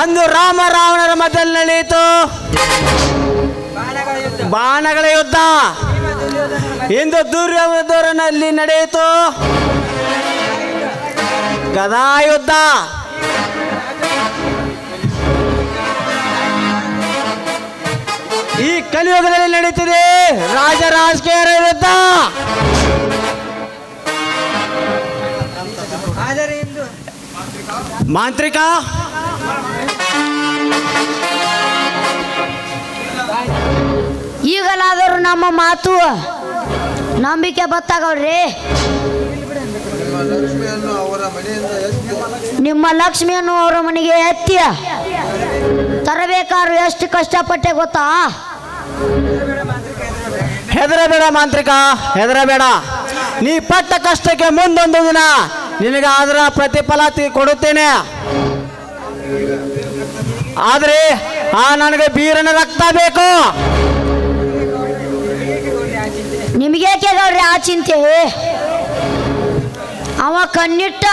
ಅಂದು ರಾಮ ರಾವಣರ ಮಧ್ಯದಲ್ಲಿ ನಡೆಯಿತು ಬಾಣಗಳ ಯುದ್ಧ. ಇಂದು ದುರ್ಯೋಧನಲ್ಲಿ ನಡೆಯಿತು ಗದಾ ಯುದ್ಧ. ಈ ಕಲಿಯುಗದಲ್ಲಿ ನಡೀತಿದೆ ರಾಜರಾಜಕೀಯರ ವಿರುದ್ಧ. ಮಾಂತ್ರಿಕ ಈಗಲಾದರೂ ನಮ್ಮ ಮಾತು ನಂಬಿಕೆ ಬತ್ತಾಗವ್ರಿ. ನಿಮ್ಮ ಲಕ್ಷ್ಮಿಯನ್ನು ಅವರ ಮನೆಗೆ ಎತ್ತಿ ತರಬೇಕಾದ್ರು ಎಷ್ಟು ಕಷ್ಟಪಟ್ಟೆ ಗೊತ್ತಾ? ಹೆದರಬೇಡ ಮಾಂತ್ರಿಕ, ಹೆದರಬೇಡ. ನೀ ಪಟ್ಟ ಕಷ್ಟಕ್ಕೆ ಮುಂದೊಂದು ದಿನ ನಿನಗೆ ಅದರ ಪ್ರತಿಫಲ ಕೊಡುತ್ತೇನೆ. ಆದರೆ ನನಗೆ ಬೀರನ ರಕ್ತ ಬೇಕು. ನಿಮಗೇಕೆ ಗೌಡ್ರಿ ಆ ಚಿಂತೆ? ಅವ ಕಣ್ಣಿಟ್ಟ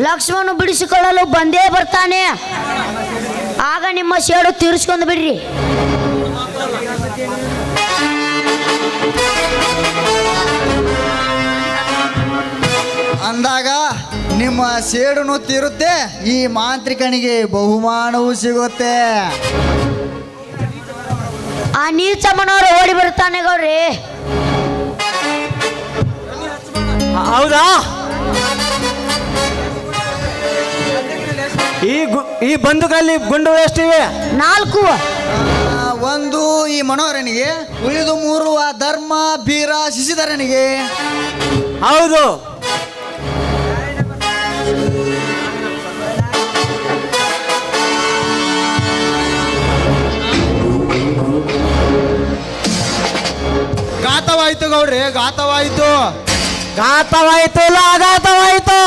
ಲಕ್ಷ್ಮಣ ಬಿಡಿಸಿಕೊಳ್ಳಲು ಬಂದೇ ಬರ್ತಾನೆ. ಆಗ ನಿಮ್ಮ ಸೇಡು ತೀರಿಸ್ಕೊಂಡು ಬಿಡ್ರಿ. ಅಂದಾಗ ನಿಮ್ಮ ಸೇಡುನು ತೀರುತ್ತೆ, ಈ ಮಾಂತ್ರಿಕನಿಗೆ ಬಹುಮಾನವೂ ಸಿಗುತ್ತೆ. ಆ ನೀಚ ಮನೋರು ಓಡಿ ಬರ್ತಾನೆ ಗೌಡ್ರಿ. ಹೌದಾ? ಈ ಬಂದೂಕಲ್ಲಿ ಗುಂಡು ಎಷ್ಟಿವೆ? 4. ಒಂದು ಈ ಮನೋಹರನಿಗೆ, ಉಳಿದು 3 ಆ ಧರ್ಮ ಬೀರ ಶಿಶಿಧರನಿಗೆ. ಹೌದು. ಘಾತವಾಯಿತು ಗೌಡ್ರಿ, ಘಾತವಾಯಿತು. ಘಾತವಾಯಿತು ಇಲ್ಲ ಅಘಾತವಾಯಿತು.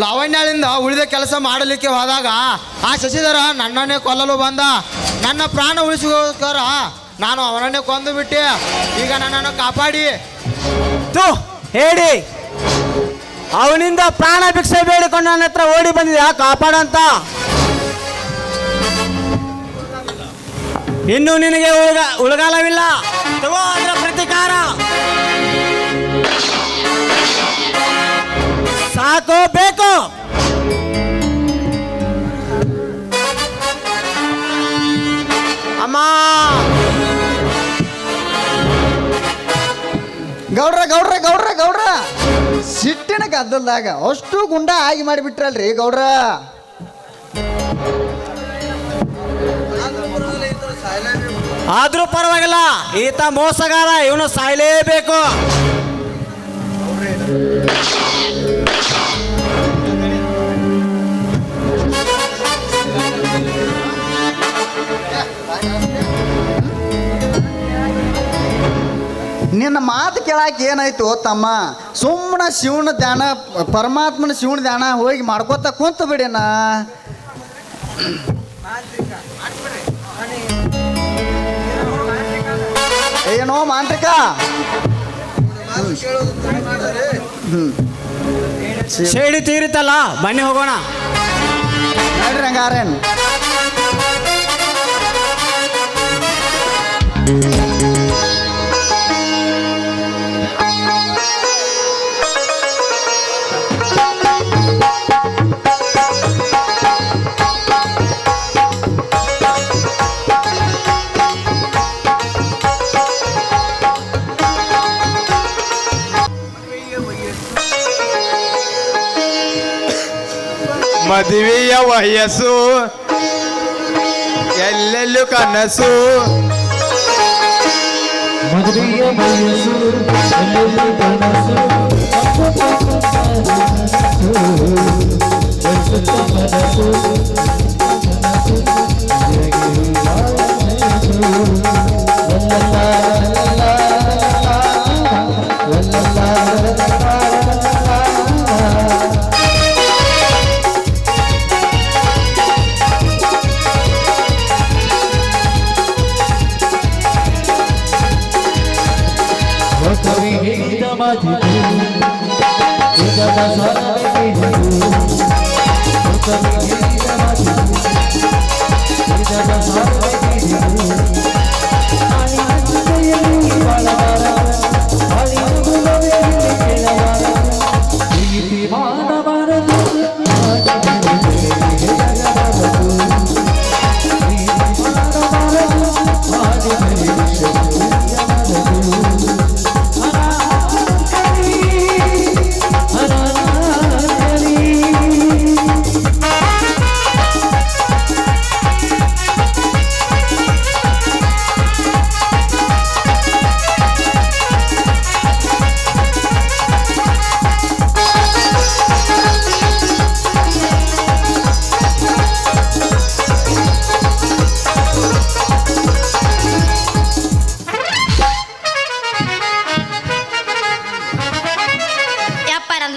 ಲಾವಣ್ಯಳಿಂದ ಉಳಿದ ಕೆಲಸ ಮಾಡಲಿಕ್ಕೆ ಹೋದಾಗ ಆ ಶಶಿಧರ ನನ್ನನ್ನೇ ಕೊಲ್ಲಲು ಬಂದ. ನನ್ನ ಪ್ರಾಣ ಉಳಿಸಿಗೋಸ್ಕರ ನಾನು ಅವನನ್ನೇ ಕೊಂದು ಬಿಟ್ಟೆ. ಈಗ ನನ್ನನ್ನು ಕಾಪಾಡಿ. ಹೇಳಿ, ಅವನಿಂದ ಪ್ರಾಣ ಭಿಕ್ಷೆ ಬೇಡಿಕೊಂಡು ನನ್ನ ಹತ್ರ ಓಡಿ ಬಂದಿದ್ಯಾ ಕಾಪಾಡಂತ? ಇನ್ನು ನಿನಗೆ ಉಳಗಾಲವಿಲ್ಲ. ತಗೋ ಅದರ ಪ್ರತಿಕಾರ. ಸಾಕು ಬೇಕು. ಅಮ್ಮ ಗೌಡ್ರ ಗೌಡ್ರ ಗೌಡ್ರ ಗೌಡ್ರ ಸಿಟ್ಟಿನ ಗದ್ದಲ್ದಾಗ ಅಷ್ಟು ಗುಂಡ ಆಗಿ ಮಾಡಿಬಿಟ್ರಲ್ರಿ ಗೌಡ್ರ. ಆದ್ರೂ ಪರವಾಗಿಲ್ಲ, ಈತ ಮೋಸಗಾರ, ಇವನು ಸಾಯಲೇಬೇಕು. ನಿನ್ನ ಮಾತು ಕೇಳಾಕ ಏನಾಯ್ತು ತಮ್ಮ? ಸುಮ್ಮನೆ ಶಿವನ ಧ್ಯಾನ, ಪರಮಾತ್ಮನ ಶಿವನ ಧ್ಯಾನ ಹೋಗಿ ಮಾಡ್ಕೋತ ಕುಂತ ಬಿಡಿನ. ಏನೋ ಮಾಂತ್ರಿಕ, ಶೇಡಿ ತೀರಿತಲ್ಲ, ಬನ್ನಿ ಹೋಗೋಣ. ನೋಡ್ರಿ ಹಂಗಾರೇನು. ಮದುವೆಯ ವಯಸ್ಸು ಎಲ್ಲೆಲ್ಲೂ ಕನಸು. ಮದುವೆಯ ವಯಸ್ಸು ಎಲ್ಲೆಲ್ಲೂ ಕನಸು. माझी तुझ्या सारे केली कमी गेली माझी तुझ्या सारे केली आणि तुझी बाळाला आणि गुलाबी केला प्रीती मानवार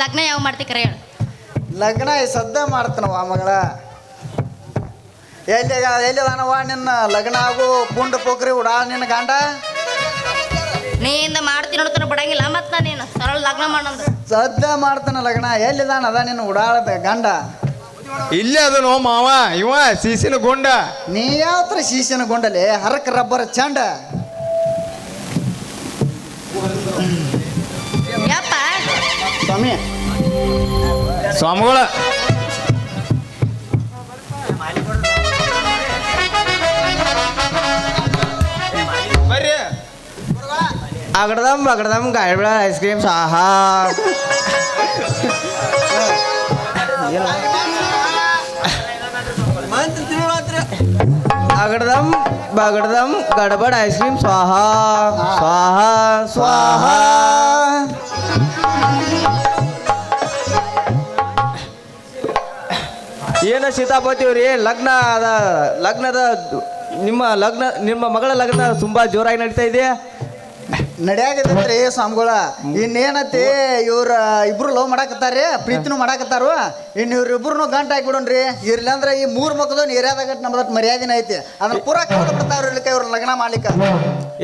ಲಗ್ನ ಯಾವ ಮಾಡ್ತಿ ಕರೆ ಹೇಳು. ಲಗ್ನ ಈ ಸದ್ದ ಮಾಡ್ತಾನವ ಮಗಳ ಎಲ್ಲಿದಾನವ ನಿನ್ನ ಲಗ್ನ ಆಗು ಪುಂಡ ಪೋಖ್ರಿ ಉಡಾ ನಿನ್ನ ಗಂಡ ನೀಯಿಂದ ಮಾಡ್ತೀನಿ ನೋಡ್ತಾನೆ ಬಿಡಂಗಿಲ್ಲ ಮತ್ತ ನೀನು ಸರಳ ಲಗ್ನ ಮಾಡಂದ್ರೆ ಸದ್ದ ಮಾಡ್ತಾನ ಲಗ್ನ ಎಲ್ಲಿದಾನ ಅದ ನಿನ್ನ ಉಡಾಳದ ಗಂಡ ಇಲ್ಲೇ ಅದನು ಮಾವ ಇವ ಸೀಸಿನ ಗುಂಡ. ನೀ ಯಾವತ್ರ ಶೀಶನ ಗುಂಡಲಿ ಹರಕ್ ರಬ್ಬರ್ ಚಂಡ ಯಪ್ಪ ಸ್ವಾಮಿ ಸ್ವಾಮಿಗಳ ಬರ್ರಿ. ಅಗಡ್ದಮ್ ಗಾಯಬೇಡ ಐಸ್ ಕ್ರೀಮ್ ಸಾಹಾ ಅಗಡ್ದಮ್ ಗಡಬಡ್ ಐಸ್ ಕ್ರೀಮ್ ಸ್ವಾಹಾ ಸ್ವಾಹಾ ಸ್ವಾಹಾ. ಏನು ಸೀತಾಪತಿ ಅವ್ರಿ ಲಗ್ನದ ನಿಮ್ಮ ಮಗಳ ಲಗ್ನ ತುಂಬಾ ಜೋರಾಗಿ ನಡೀತಾ ಇದೆ. ನಡ್ಯಾಗದೈತ್ರಿ ಸ್ವಾಮಿಗಳ ಇನ್ನೇನತಿ ಇವ್ರ ಇಬ್ರು ಲವ್ ಮಾಡಾಕತ್ತಾರ್ರಿ ಪ್ರೀತಿನೂ ಮಾಡಾಕತ್ತಾರು ಇನ್ನು ಇವ್ರಿಬ್ರು ಗಂಟ ಹಾಕ್ಬಿಡೋಣ್ರಿ ಇರ್ಲಿ ಅಂದ್ರೆ ಈ ಮೂರ್ ಮಕ್ಕಳು ಏರಿಯಾದಾಗ ನಮ್ದಟ್ ಮರ್ಯಾದಿನ ಐತಿ ಅದನ್ನ ಪೂರ ಕಳೆದು ಬಿಡ್ತಾವ್ರಿ ಇರ್ಲಿಕ್ಕೆ ಇವ್ರ ಲಗ್ನ ಮಾಡ್ಲಿಕ್ಕ.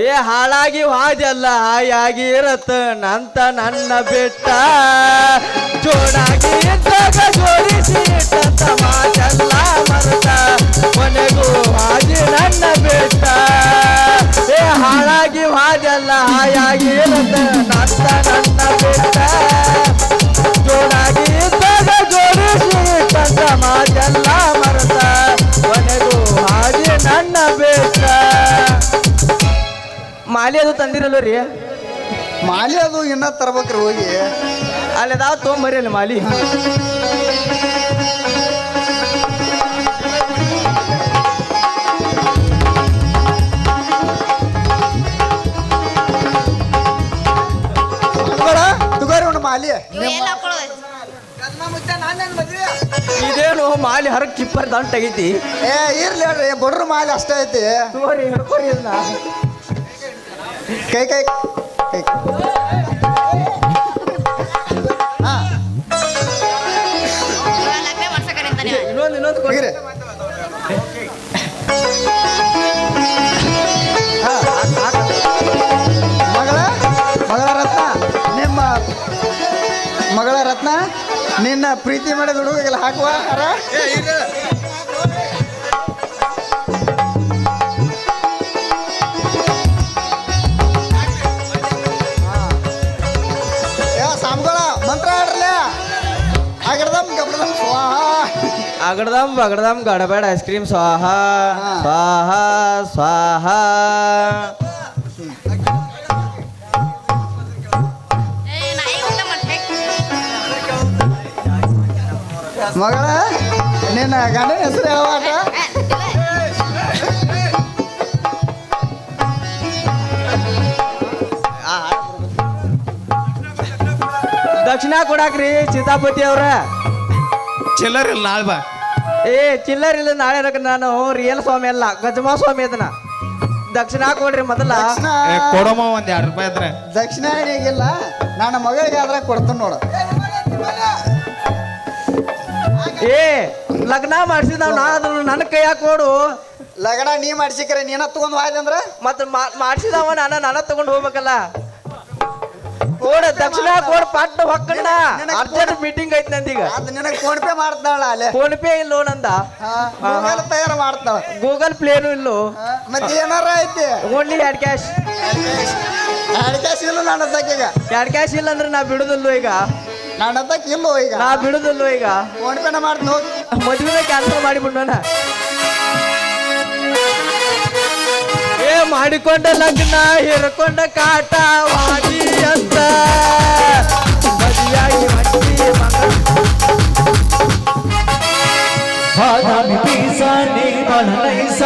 ಏ ಹಾಳಾಗಿ ಹಾಜಲ್ಲ ಹಾಯಾಗಿ ಇರತ್ತ ನಂತ ನನ್ನ ಬೆಟ್ಟ ಜೋಡಾಗಿ ಇದ್ದಾಗ ಜೋಡಿಸಿ ಇಟ್ಟಂತ ಮಾತೆಲ್ಲ ಮರೆತ ಕೊನೆಗೂ ಹಾಜಿ ನನ್ನ ಬೆಟ್ಟ. ಏ ಹಾಳಾಗಿ ಹಾಜಲ್ಲ ಹಾಯಾಗಿ ಇರತ್ತ ನಂತ ನನ್ನ ಬೆಟ್ಟ ಜೋಡಾಗಿ ಇದ್ದಾಗ ಜೋಡಿಸಿ ಇಟ್ಟಂತ ಮಾತೆಲ್ಲ ಮರೆತ ಕೊನೆಗೂ ಹಾಜಿ ನನ್ನ ಬೆಟ್ಟ. ಮಾಲಿ ಅದು ತಂದಿರಲ್ಲ ರೀ ಮಾಲಿ ಅದು ಇನ್ನ ತರ್ಬೇಕ್ರಿ ಹೋಗಿ ಅಲ್ಲಿ ಅದಾವ ತೊಗೊಂಬರಿ ಅಲ್ಲಿ ಮಾಲಿ. ತುಗಾರಿ ಉಂಡು ಮಾಲಿ ಇವು ಎಲ್ಲ ಹಾಕೊಳ್ಳೋದು ಇದೇನು ಮಾಲಿ ಹರಕ್ ಕಿಪ್ಪರ್ ದಂಟ ತೆಗಿತಿ ಏ ಇರ್ಲಿ ಹೇಳ್ರಿ ಬಡ್ರ ಮಾಲಿ ಅಷ್ಟೇ ಐತಿ ತಗೋರಿ ಹಿಡ್ಕೊರಿ ಇದನ್ನ. ಕೈ ಕೈ ಕೈ ಹಾ ಲಗ್ನ ಮಾಡ್ಸಕಡೆ ಅಂತಾನೆ ಇನ್ನೊಂದು ಕೊಡಿ. ಹೋಗಿರಿ ಹಾ ಮಗಳ ರತ್ನ ನಿಮ್ಮ ಮಗಳ ರತ್ನ ನಿನ್ನ ಪ್ರೀತಿ ಮಾಡಿದ ಹುಡುಗಿಗೆಲ್ಲ ಹಾಕುವ ಹಾರ ಸಾಮ್ಗಳ ಮಂತ್ರ ಆಡ್ರಲ್ಲ ಆಗಡ್ದಮ್ ಗಬ್ರದಮ್ ಸ್ವಾಹ ಅಗಡ್ದಮ್ ಗಡಬೇಡ ಐಸ್ ಕ್ರೀಮ್ ಸ್ವಾಹಾ ಸ್ವಾಹಾ ಸ್ವಾಹಾ. ನಾಯಿ ಊಟ ಮಾಡ್ಬೇಕು ಮಗಳ ನಿನ್ನ ಗಂಡನ ಹೆಸರು ಹೇಳವಾಟ ದಕ್ಷಿಣ ಕೊಡಾಕ್ರಿ ಸೀತಾಪತಿ ಅವ್ರ. ಚಿಲ್ಲರ್ ಇಲ್ಲ ನಾಳೆ ಬಾ. ಏ ಚಿಲ್ಲರ್ ಇಲ್ಲ ನಾಳೆ ನಾನು ರಿಯಲ್ ಸ್ವಾಮಿ ಅಲ್ಲ ಗಜಮಾ ಸ್ವಾಮಿ ಅದನ್ನ ದಕ್ಷಿಣ ಕೊಡ್ರಿ ಮೊದಲ. ಕೊಡಮ್ಮ ಒಂದ್ 2 ರೂಪಾಯಿ ಇದ್ರೆ. ದಕ್ಷಿಣ ಏನಿಗಿಲ್ಲ ನನ್ನ ಮಗಳಿಗೆ ಆದ್ರೆ ಕೊಡ್ತೀನಿ ನೋಡು. ಏ ಲಗ್ನ ಮಾಡಿಸಿದ ನನ್ನ ಕೈಯಾಗ ಕೊಡು. ಲಗ್ನ ನೀ ಮಾಡ್ಸಿಕ್ರೆ ನೀನ ತಗೊಂಡ್ ಹೋಯ್ದೆ ಅಂದ್ರ ಮತ್ತೆ ಮಾಡಿಸಿದವ ನನ್ನ ತಗೊಂಡು ಹೋಗ್ಬೇಕಲ್ಲ. ಕೋಡ್ ದಕ್ಷಿಣ ಕೋಡ್ ಪಟ್ಟ ಹೊಕ್ಕಣ್ಣ ಅರ್ಜೆಂಟ್ ಮೀಟಿಂಗ್ ಐತಿ ನಂದೀಗ ಅದು ನಿನಗೆ ಫೋನ್ ಪೇ ಮಾಡ್ತಾಳ ಅಲ್ಲೇ ಫೋನ್ ಪೇ ಇಲ್ಲೋ ನಂದ ಗೂಗಲ್ ತಯಾರು ಮಾಡ್ತಾಳ ಗೂಗಲ್ ಪ್ಲೇನು ಇಲ್ಲೋ ಮತ್ತೆ ಏನಾರ ಐತಿ ಓನ್ಲಿ ಎರಡು ಕ್ಯಾಶ್ ಕ್ಯಾಶ್ ಇಲ್ಲ ನನ್ನ ಹತ್ತಕ್ಕೀಗ ಎರಡು ಕ್ಯಾಶ್ ಇಲ್ಲ ಅಂದ್ರೆ ನಾ ಬಿಡುದಿಲ್ಲೋ ಈಗ ನನ್ನ ಹತ್ತಕ್ಕೆ ಇಲ್ಲೋ ಈಗ ನಾ ಬಿಡುದಿಲ್ಲೋ ಈಗ ಫೋನ್ ಪೇನ ಮಾಡ್ತೀನಿ ಹೋಗಿ ಮದುವೆ ಕ್ಯಾನ್ಸಲ್ ಮಾಡಿಬಿಡೋಣ ಏ ಮಾಡಿಕೊಂಡ ಲಗ್ನ ಹಿರ್ಕೊಂಡ ಕಾಟ ವಾಡಿ ಅಂತ ಮದುವೆಯಾಗಿ ಮಟ್ಟಿ ಮಗ ಬಾದಾಮಿ ಪೀಸ ನೀ ಬಣನೈಸ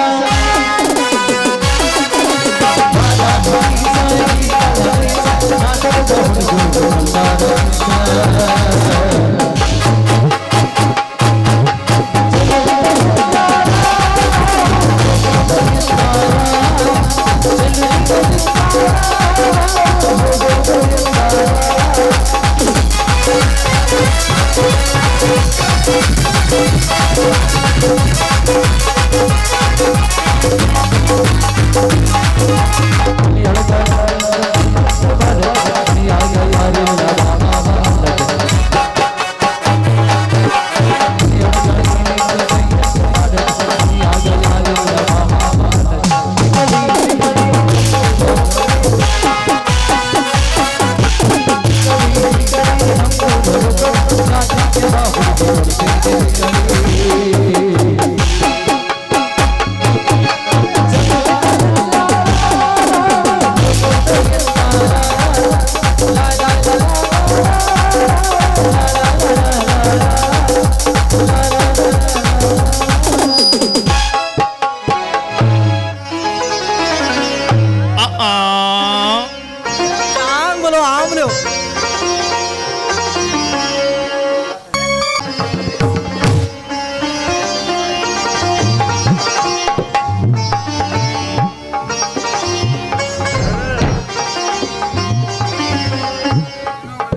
ಆಂಗ್ಲು ಆಮ್ಲು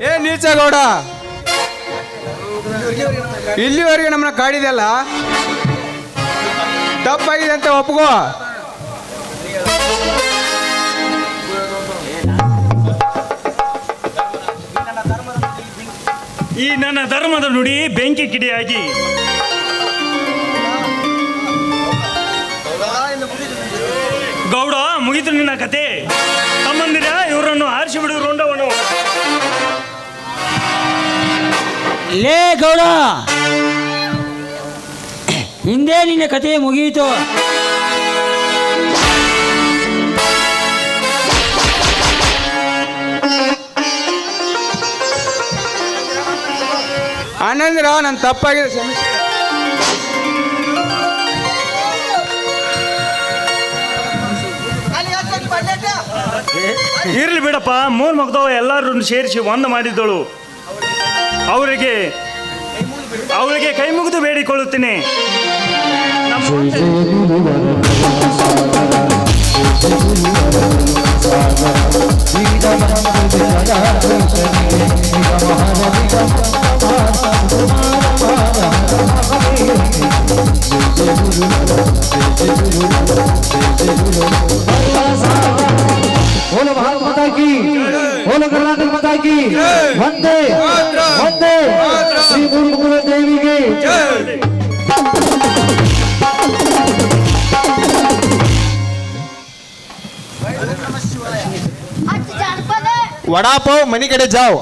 ಏ ನೀಚಗೌಡ ಇಲ್ಲಿವರೆಗೆ ನಮ್ಮನ್ನ ಕಾಡಿದೆಲ್ಲ ತಪ್ಪಾಗಿದೆ ಅಂತ ಒಪ್ಕೋ. ಈ ನನ್ನ ಧರ್ಮದ ನುಡಿ ಬೆಂಕಿ ಕಿಡಿಯಾಗಿ ಗೌಡ ಮುಗಿತು ನಿನ್ನ ಕತೆ. ತಮ್ಮಂದಿರ ಇವರನ್ನು ಆರಿಸಿ ಬಿಡು ರೋಂಡವನು. ಲೇ ಗೌಡ, ಹಿಂದೆ ನಿನ್ನ ಕತೆ ಮುಗಿಯಿತು. ಆನಂದ್ರ ನನ್ನ ತಪ್ಪಾಗಿದೆ, ಕ್ಷಮಿಸಿ. ಇರ್ಲಿ ಬಿಡಪ್ಪ, ಮೂರ್ ಮಗದವ ಎಲ್ಲರೂ ಸೇರಿಸಿ ಒಂದು ಮಾಡಿದ್ದಳು. ಅವರಿಗೆ ಕೈ ಮುಗಿದು ಬೇಡಿಕೊಳ್ಳುತ್ತೇನೆ. बोलो भारत माता की, बोलो कर्नाटक माता की, वंदे वंदे श्री गुरुकुल देवी की. ಅಜ್ಜ ಜಾನಪದ ವಡಾಪಾವ್ ಮನಿ ಕಡೆ ಜಾವ್.